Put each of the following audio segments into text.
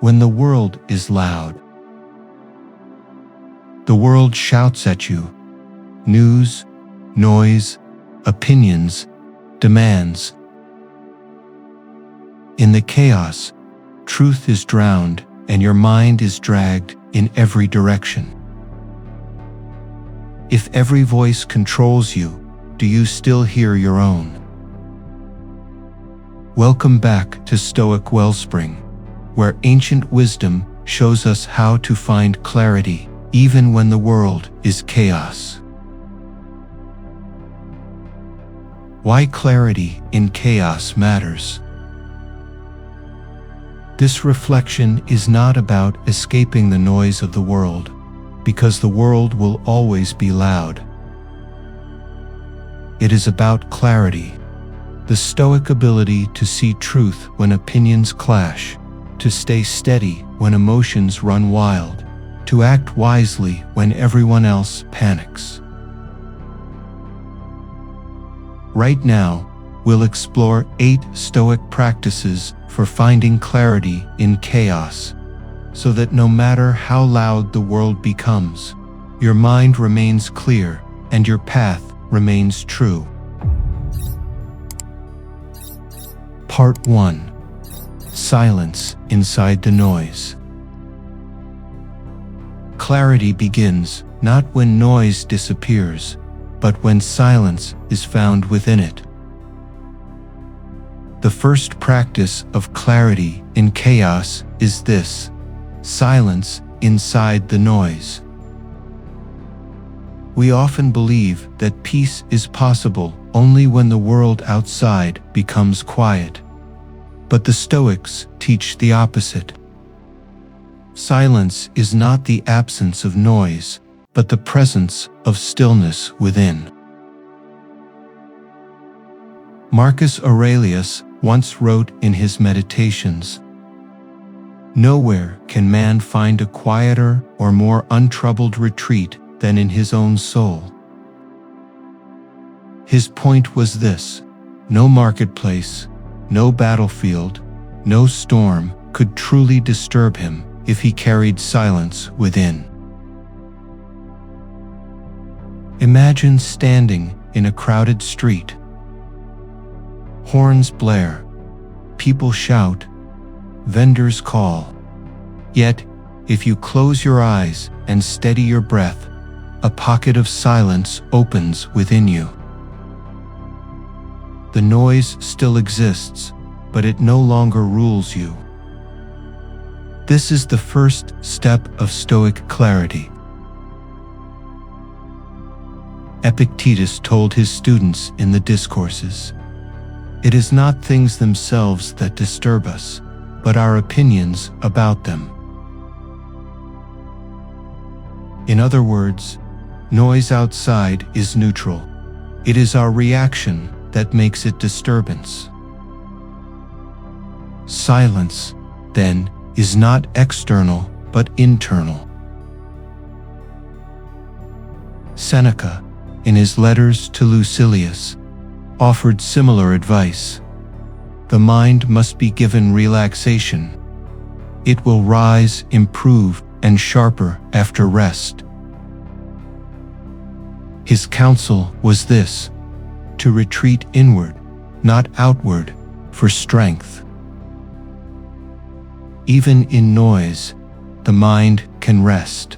when the world is loud. The world shouts at you: news, noise, opinions, demands. In the chaos, truth is drowned and your mind is dragged in every direction. If every voice controls you, do you still hear your own? Welcome back to Stoic Wellspring, where ancient wisdom shows us how to find clarity even when the world is chaos. Why clarity in chaos matters. This reflection is not about escaping the noise of the world, because the world will always be loud. It is about clarity, the Stoic ability to see truth when opinions clash, to stay steady when emotions run wild, to act wisely when everyone else panics. Right now, we'll explore 8 Stoic practices for finding clarity in chaos, so that no matter how loud the world becomes, your mind remains clear and your path remains true. Part 1. Silence inside the noise. Clarity begins not when noise disappears, but when silence is found within it. The first practice of clarity in chaos is this: silence inside the noise. We often believe that peace is possible only when the world outside becomes quiet. But the Stoics teach the opposite. Silence is not the absence of noise, but the presence of stillness within. Marcus Aurelius once wrote in his Meditations, "Nowhere can man find a quieter or more untroubled retreat than in his own soul." His point was this: no marketplace, no battlefield, no storm could truly disturb him if he carried silence within. Imagine standing in a crowded street. Horns blare, people shout, vendors call. Yet, if you close your eyes and steady your breath, a pocket of silence opens within you. The noise still exists, but it no longer rules you. This is the first step of Stoic clarity. Epictetus told his students in the Discourses, "It is not things themselves that disturb us, but our opinions about them." In other words, noise outside is neutral. It is our reaction that makes it disturbance. Silence, then, is not external but internal. Seneca, in his letters to Lucilius, offered similar advice. The mind must be given relaxation. It will rise, improve, and sharper after rest. His counsel was this: to retreat inward, not outward, for strength. Even in noise, the mind can rest.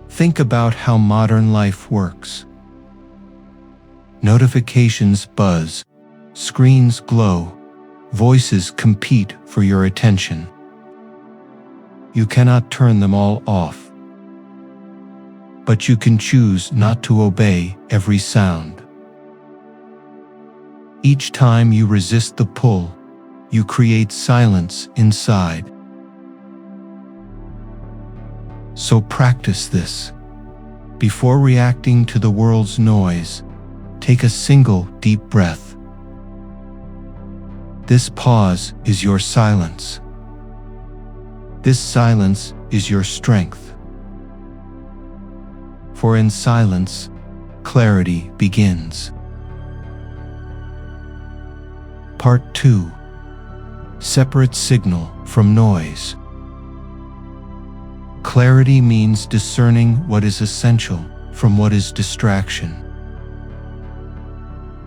Think about how modern life works. Notifications buzz, screens glow, voices compete for your attention. You cannot turn them all off, but you can choose not to obey every sound. Each time you resist the pull, you create silence inside. So practice this. Before reacting to the world's noise, take a single deep breath. This pause is your silence. This silence is your strength. For in silence, clarity begins. Part 2. separate signal from noise. Clarity means discerning what is essential from what is distraction.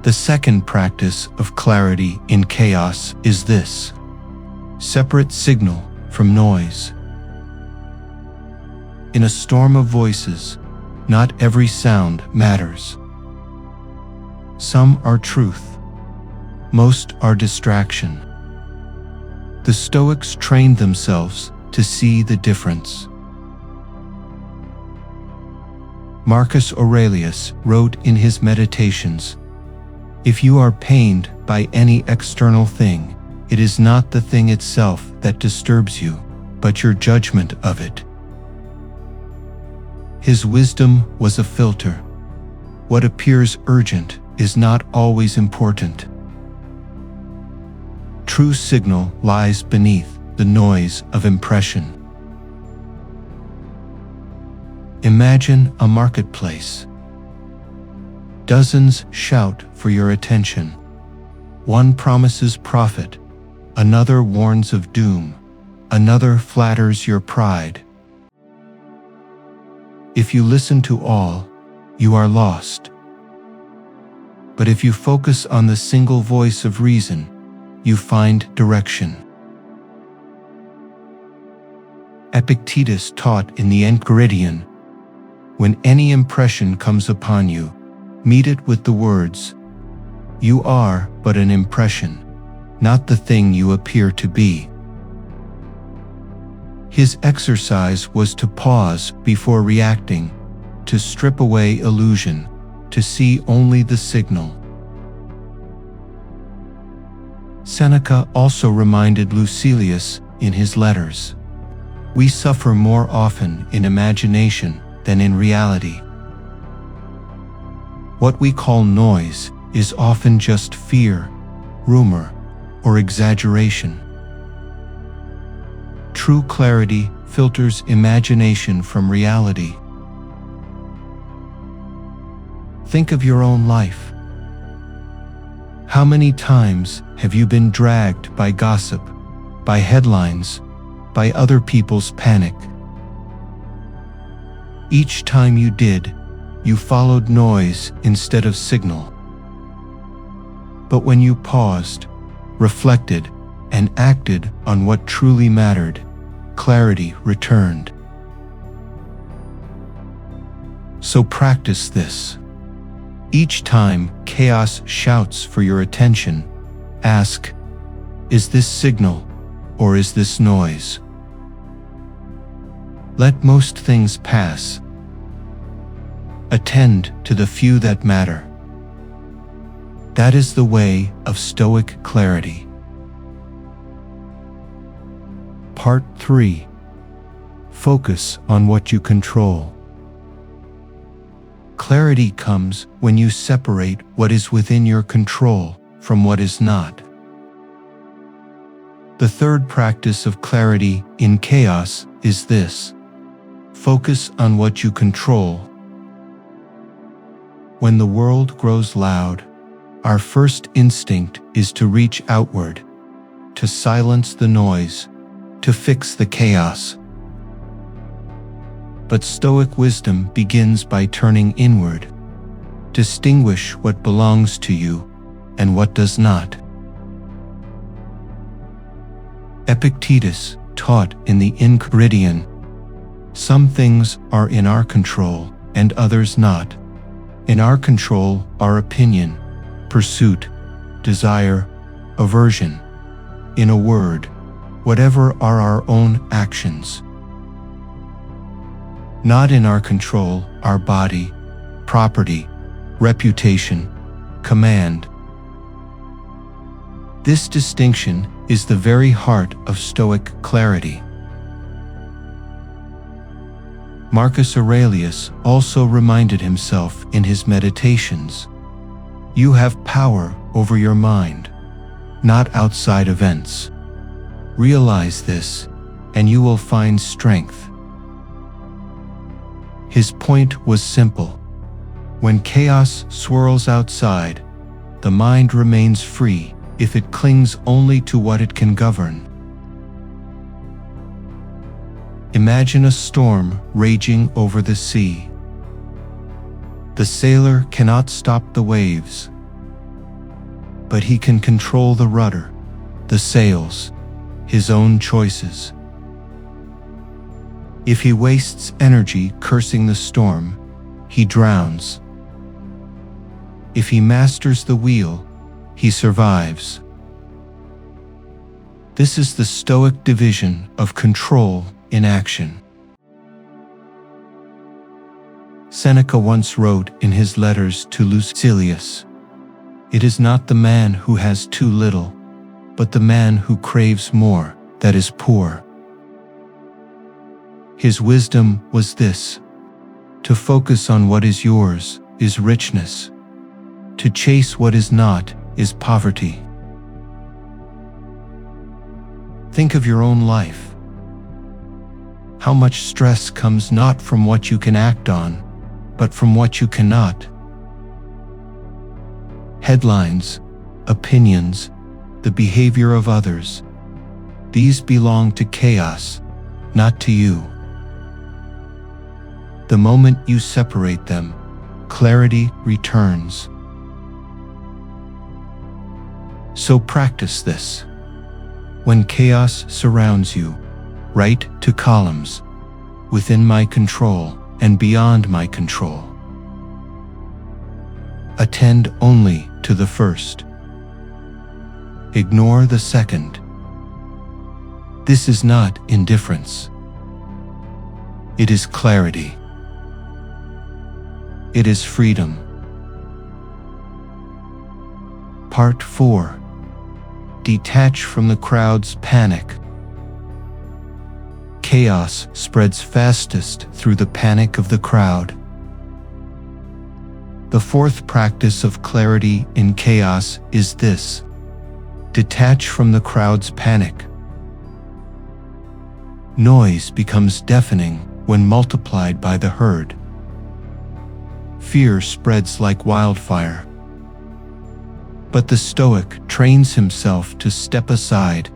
The second practice of clarity in chaos is this: separate signal from noise. In a storm of voices, not every sound matters. Some are truth, most are distraction. The Stoics trained themselves to see the difference. Marcus Aurelius wrote in his Meditations, "If you are pained by any external thing, it is not the thing itself that disturbs you, but your judgment of it." His wisdom was a filter. What appears urgent is not always important. True signal lies beneath the noise of impression. Imagine a marketplace. Dozens shout for your attention. One promises profit, another warns of doom, another flatters your pride. If you listen to all, you are lost. But if you focus on the single voice of reason, you find direction. Epictetus taught in the Enchiridion, "When any impression comes upon you, meet it with the words, 'You are but an impression, not the thing you appear to be.'" His exercise was to pause before reacting, to strip away illusion, to see only the signal. Seneca also reminded Lucilius in his letters, "We suffer more often in imagination than in reality." What we call noise is often just fear, rumor, or exaggeration. True clarity filters imagination from reality. Think of your own life. How many times have you been dragged by gossip, by headlines, by other people's panic? Each time you did, you followed noise instead of signal. But when you paused, reflected, and acted on what truly mattered, clarity returned. So practice this. Each time chaos shouts for your attention, ask, "Is this signal or is this noise?" Let most things pass. Attend to the few that matter. That is the way of Stoic clarity. Part 3. Focus on what you control. Clarity comes when you separate what is within your control from what is not. The third practice of clarity in chaos is this: focus on what you control. When the world grows loud, our first instinct is to reach outward, to silence the noise, to fix the chaos. But Stoic wisdom begins by turning inward. Distinguish what belongs to you and what does not. Epictetus taught in the Enchiridion, "Some things are in our control and others not. In our control are opinion, pursuit, desire, aversion. In a word, whatever are our own actions. Not in our control are body, property, reputation, command." This distinction is the very heart of Stoic clarity. Marcus Aurelius also reminded himself in his Meditations, "You have power over your mind, not outside events. Realize this, and you will find strength." His point was simple. When chaos swirls outside, the mind remains free if it clings only to what it can govern. Imagine a storm raging over the sea. The sailor cannot stop the waves, but he can control the rudder, the sails, his own choices. If he wastes energy cursing the storm, he drowns. If he masters the wheel, he survives. This is the Stoic division of control in action. Seneca once wrote in his letters to Lucilius, "It is not the man who has too little, but the man who craves more that is poor." His wisdom was this: to focus on what is yours is richness. To chase what is not is poverty. Think of your own life. How much stress comes not from what you can act on, but from what you cannot? Headlines, opinions, the behavior of others, these belong to chaos, not to you. The moment you separate them, clarity returns. So practice this. When chaos surrounds you, write 2 columns, within my control and beyond my control. Attend only to the first. Ignore the second. This is not indifference. It is clarity. It is freedom. Part 4. Detach from the crowd's panic. Chaos spreads fastest through the panic of the crowd. The 4th practice of clarity in chaos is this: detach from the crowd's panic. Noise becomes deafening when multiplied by the herd. Fear spreads like wildfire. But the Stoic trains himself to step aside,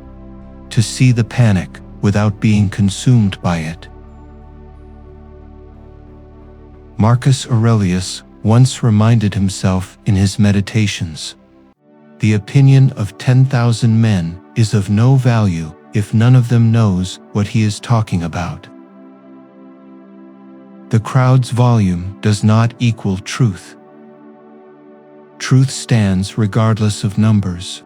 to see the panic without being consumed by it. Marcus Aurelius once reminded himself in his meditations, "The opinion of 10,000 men is of no value if none of them knows what he is talking about." The crowd's volume does not equal truth. Truth stands regardless of numbers.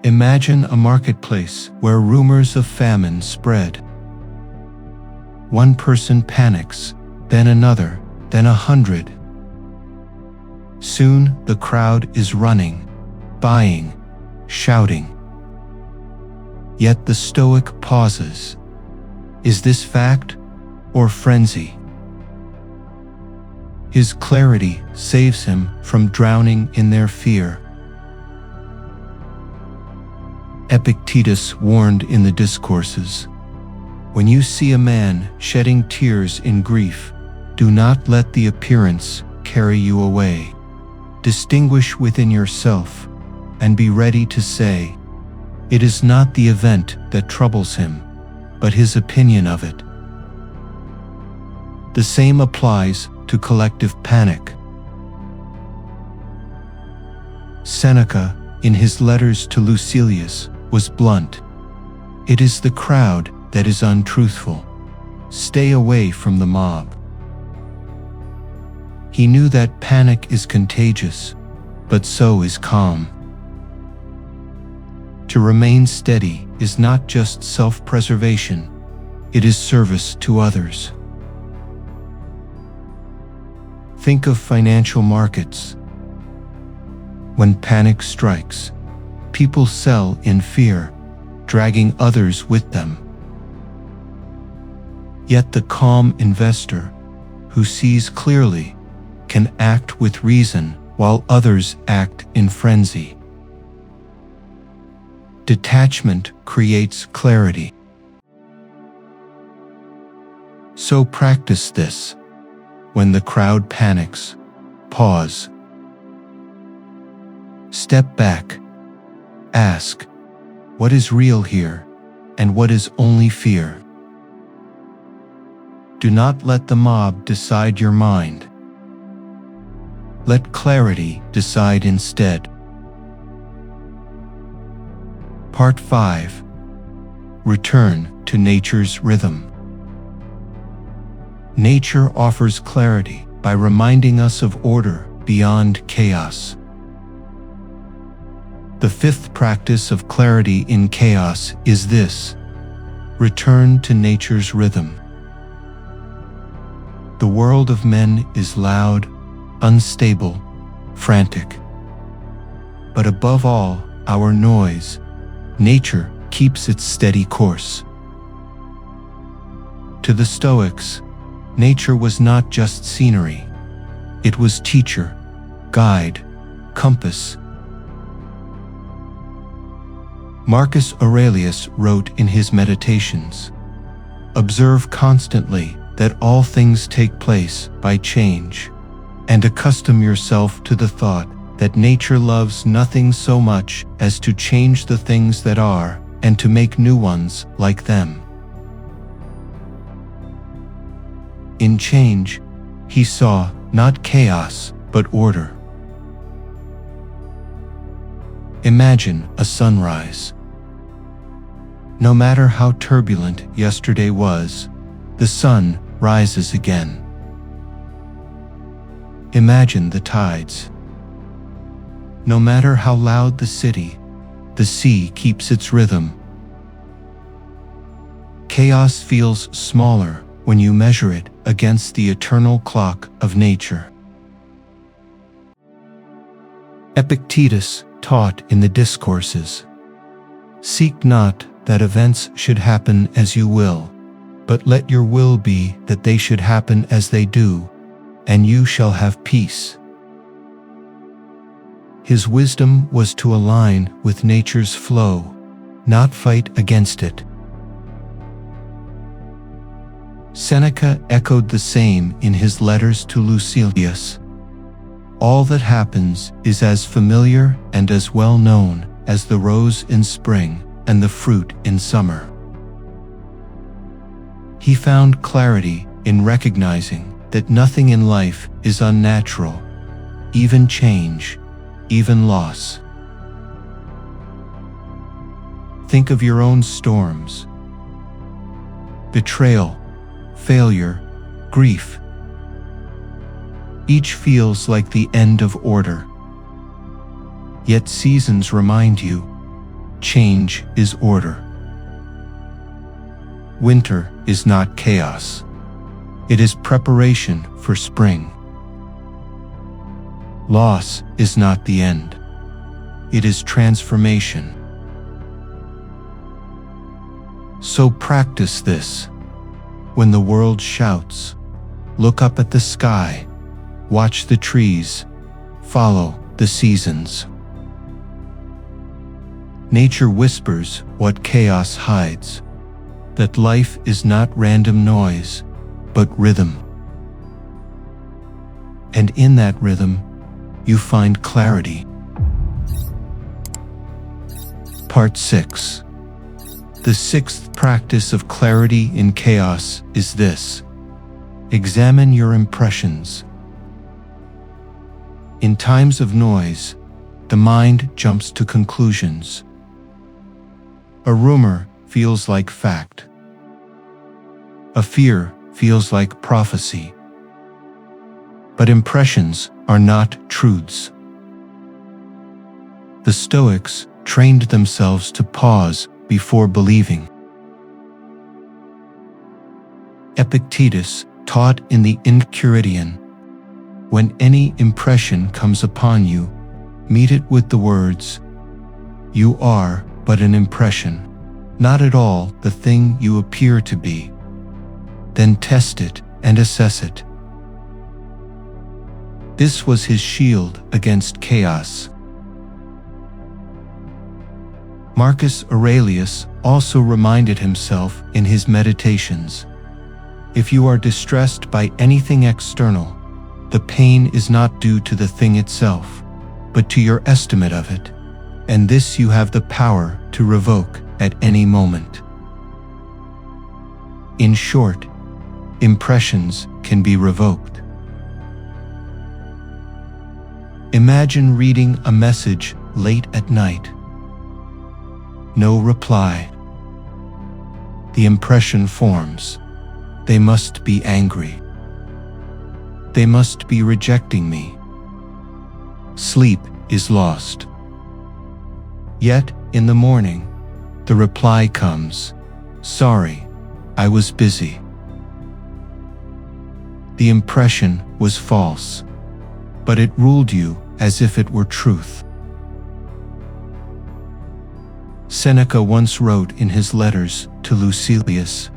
Imagine a marketplace where rumors of famine spread. One person panics, then another, then 100. Soon the crowd is running, buying, shouting. Yet the Stoic pauses. Is this fact or frenzy? His clarity saves him from drowning in their fear. Epictetus warned in the Discourses, "When you see a man shedding tears in grief, do not let the appearance carry you away. Distinguish within yourself and be ready to say, it is not the event that troubles him, but his opinion of it." The same applies to collective panic. Seneca, in his letters to Lucilius, was blunt. "It is the crowd that is untruthful. Stay away from the mob." He knew that panic is contagious, but so is calm. To remain steady is not just self-preservation, it is service to others. Think of financial markets. When panic strikes, people sell in fear, dragging others with them. Yet the calm investor, who sees clearly, can act with reason while others act in frenzy. Detachment creates clarity. So practice this. When the crowd panics, pause. Step back. Ask, what is real here, and what is only fear? Do not let the mob decide your mind. Let clarity decide instead. Part 5. Return to nature's rhythm. Nature offers clarity by reminding us of order beyond chaos. The fifth practice of clarity in chaos is this: return to nature's rhythm. The world of men is loud, unstable, frantic. But above all our noise, nature keeps its steady course. To the Stoics, nature was not just scenery. It was teacher, guide, compass. Marcus Aurelius wrote in his Meditations, "Observe constantly that all things take place by change, and accustom yourself to the thought that nature loves nothing so much as to change the things that are and to make new ones like them." In change, he saw not chaos but order. Imagine a sunrise. No matter how turbulent yesterday was, the sun rises again. Imagine the tides. No matter how loud the city, the sea keeps its rhythm. Chaos feels smaller when you measure it against the eternal clock of nature. Epictetus taught in the Discourses, "Seek not that events should happen as you will, but let your will be that they should happen as they do, and you shall have peace." His wisdom was to align with nature's flow, not fight against it. Seneca echoed the same in his letters to Lucilius. All that happens is as familiar and as well known as the rose in spring and the fruit in summer. He found clarity in recognizing that nothing in life is unnatural, even change, even loss. Think of your own storms. Betrayal, failure, grief. Each feels like the end of order. Yet seasons remind you, change is order. Winter is not chaos. It is preparation for spring. Loss is not the end. It is transformation. So practice this. When the world shouts, look up at the sky, watch the trees, follow the seasons. Nature whispers what chaos hides, that life is not random noise, but rhythm. And in that rhythm, you find clarity. Part 6. The sixth practice of clarity in chaos is this: examine your impressions. In times of noise, the mind jumps to conclusions. A rumor feels like fact. A fear feels like prophecy. But impressions are not truths. The Stoics trained themselves to pause before believing. Epictetus taught in the Enchiridion, when any impression comes upon you, meet it with the words, "You are but an impression, not at all the thing you appear to be." Then test it and assess it. This was his shield against chaos. Marcus Aurelius also reminded himself in his Meditations, "If you are distressed by anything external, the pain is not due to the thing itself, but to your estimate of it, and this you have the power to revoke at any moment. In short, impressions can be revoked. Imagine reading a message late at night. No reply. The impression forms. They must be angry. They must be rejecting me. Sleep is lost. Yet, in the morning, the reply comes, "Sorry, I was busy." The impression was false, but it ruled you as if it were truth. Seneca once wrote in his letters to Lucilius,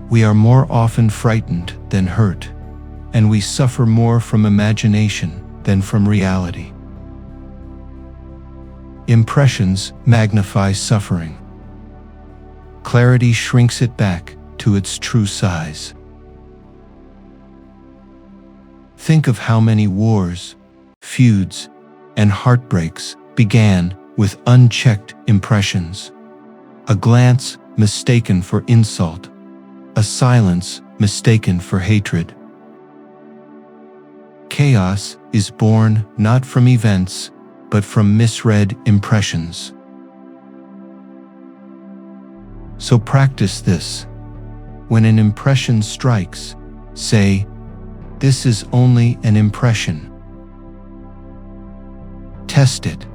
"We are more often frightened than hurt, and we suffer more from imagination than from reality." Impressions magnify suffering. Clarity shrinks it back to its true size. Think of how many wars, feuds, and heartbreaks began with unchecked impressions. A glance mistaken for insult, a silence mistaken for hatred. Chaos is born not from events, but from misread impressions. So practice this. When an impression strikes, say, "This is only an impression." Test it.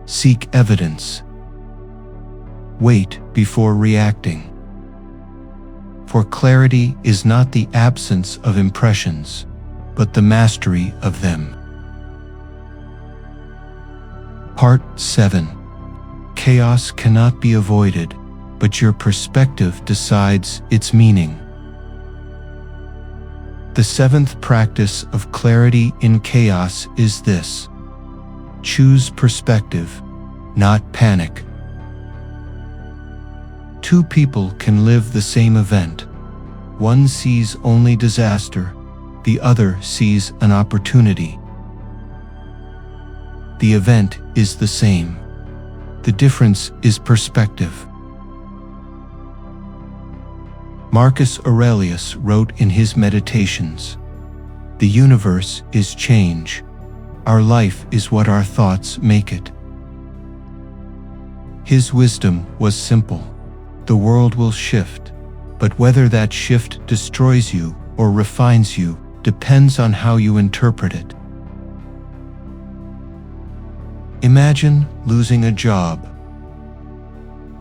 Seek evidence. Wait before reacting. For clarity is not the absence of impressions, but the mastery of them. Part 7. Chaos cannot be avoided, but your perspective decides its meaning. The seventh practice of clarity in chaos is this: choose perspective, not panic. Two people can live the same event. One sees only disaster, the other sees an opportunity. The event is the same. The difference is perspective. Marcus Aurelius wrote in his Meditations, "The universe is change. Our life is what our thoughts make it." His wisdom was simple. The world will shift, but whether that shift destroys you or refines you depends on how you interpret it. Imagine losing a job.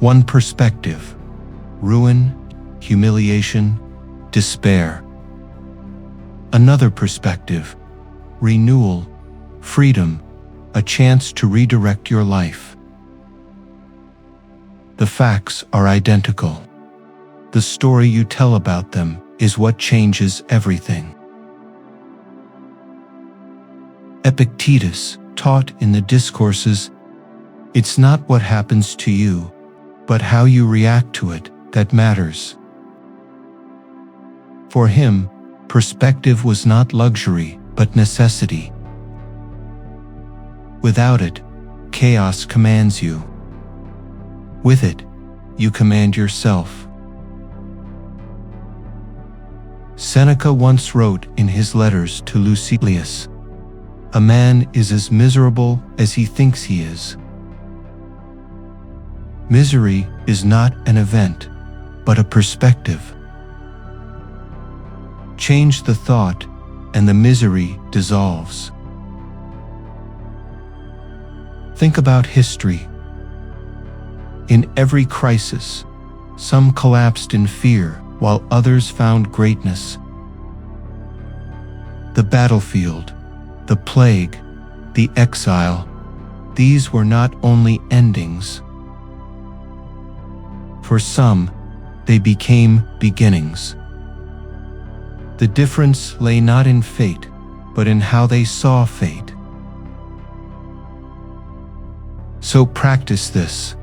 One perspective: ruin, humiliation, despair. Another perspective: renewal, freedom, a chance to redirect your life. The facts are identical. The story you tell about them is what changes everything. Epictetus taught in the Discourses, "It's not what happens to you, but how you react to it that matters." For him, perspective was not luxury, but necessity. Without it, chaos commands you. With it, you command yourself. Seneca once wrote in his letters to Lucilius, "A man is as miserable as he thinks he is." Misery is not an event, but a perspective. Change the thought, and the misery dissolves. Think about history. In every crisis, some collapsed in fear while others found greatness. The battlefield, the plague, the exile, these were not only endings. For some, they became beginnings. The difference lay not in fate, but in how they saw fate. So practice this.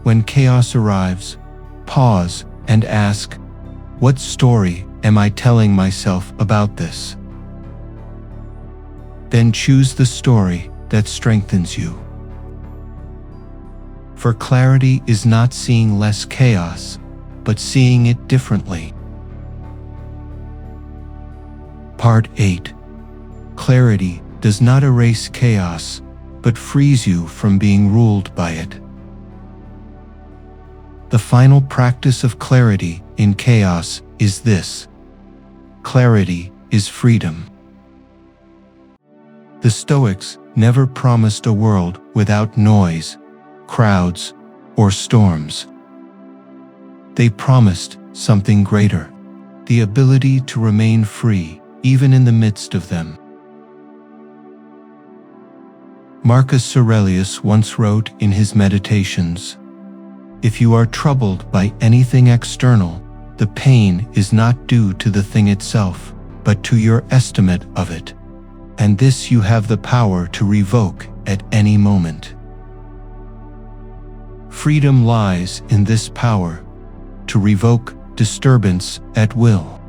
When chaos arrives, pause and ask, "What story am I telling myself about this?" then choose the story that strengthens you. For clarity is not seeing less chaos, but seeing it differently. Part 8. Clarity does not erase chaos, but frees you from being ruled by it. The final practice of clarity in chaos is this: clarity is freedom. The Stoics never promised a world without noise, crowds, or storms. They promised something greater: the ability to remain free even in the midst of them. Marcus Aurelius once wrote in his Meditations, "If you are troubled by anything external, the pain is not due to the thing itself, but to your estimate of it, and this you have the power to revoke at any moment." Freedom lies in this power, to revoke disturbance at will.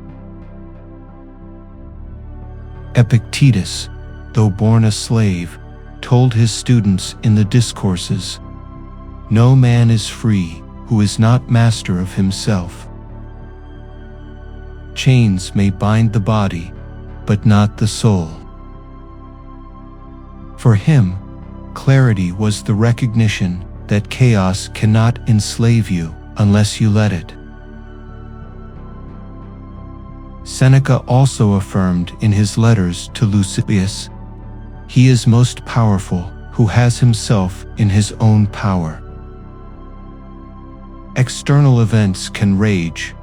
Epictetus, though born a slave, told his students in the Discourses, "No man is free who is not master of himself." Chains may bind the body, but not the soul. For him, clarity was the recognition that chaos cannot enslave you unless you let it. Seneca also affirmed in his letters to Lucius, "He is most powerful who has himself in his own power." External events can rage,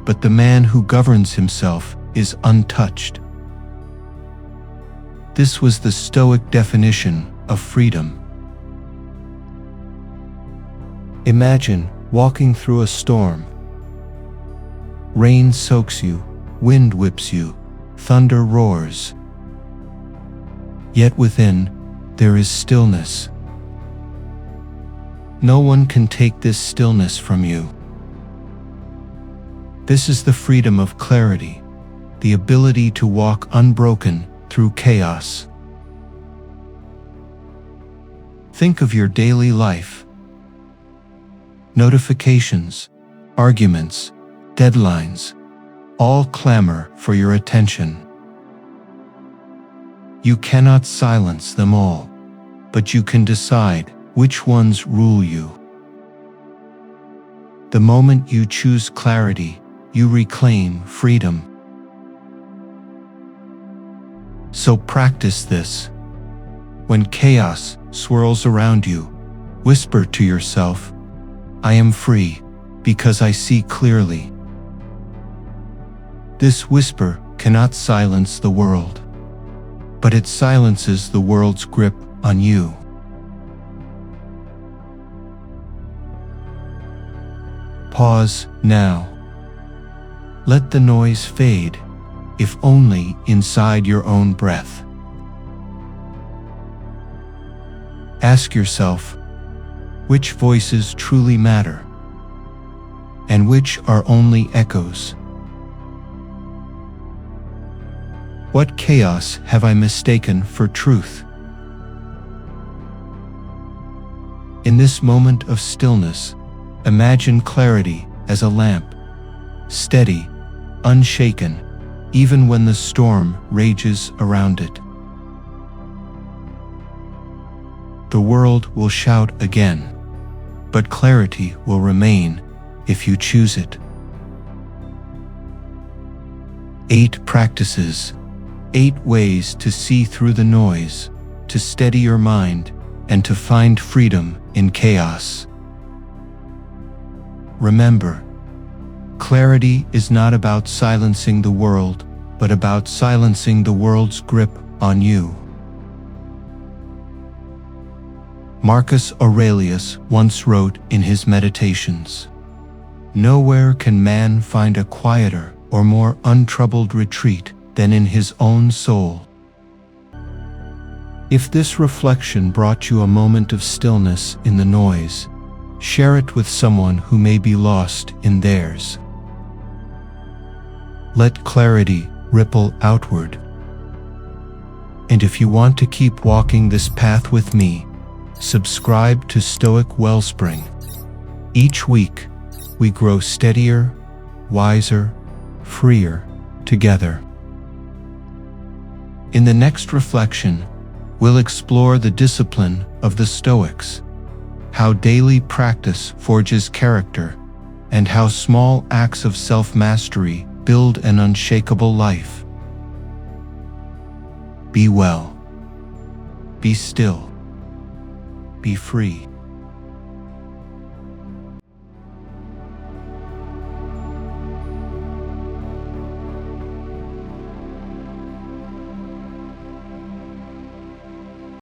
but the man who governs himself is untouched. This was the Stoic definition of freedom. Imagine walking through a storm. Rain soaks you, wind whips you, thunder roars. Yet within, there is stillness. No one can take this stillness from you. This is the freedom of clarity, the ability to walk unbroken through chaos. Think of your daily life. Notifications, arguments, deadlines, all clamor for your attention. You cannot silence them all, but you can decide which ones rule you. The moment you choose clarity, you reclaim freedom. So practice this. When chaos swirls around you, whisper to yourself, "I am free because I see clearly." This whisper cannot silence the world, but it silences the world's grip on you. Pause now. Let the noise fade, if only inside your own breath. Ask yourself, which voices truly matter, and which are only echoes? What chaos have I mistaken for truth? In this moment of stillness, imagine clarity as a lamp, steady, unshaken, even when the storm rages around it. The world will shout again, but clarity will remain if you choose it. 8 practices, 8 ways to see through the noise, to steady your mind, and to find freedom in chaos. Remember, clarity is not about silencing the world, but about silencing the world's grip on you. Marcus Aurelius once wrote in his Meditations, "Nowhere can man find a quieter or more untroubled retreat than in his own soul." If this reflection brought you a moment of stillness in the noise, share it with someone who may be lost in theirs. Let clarity ripple outward. And if you want to keep walking this path with me, subscribe to Stoic Wellspring. Each week, we grow steadier, wiser, freer together. In the next reflection, we'll explore the discipline of the Stoics, how daily practice forges character, and how small acts of self-mastery build an unshakable life. Be well. Be still. Be free.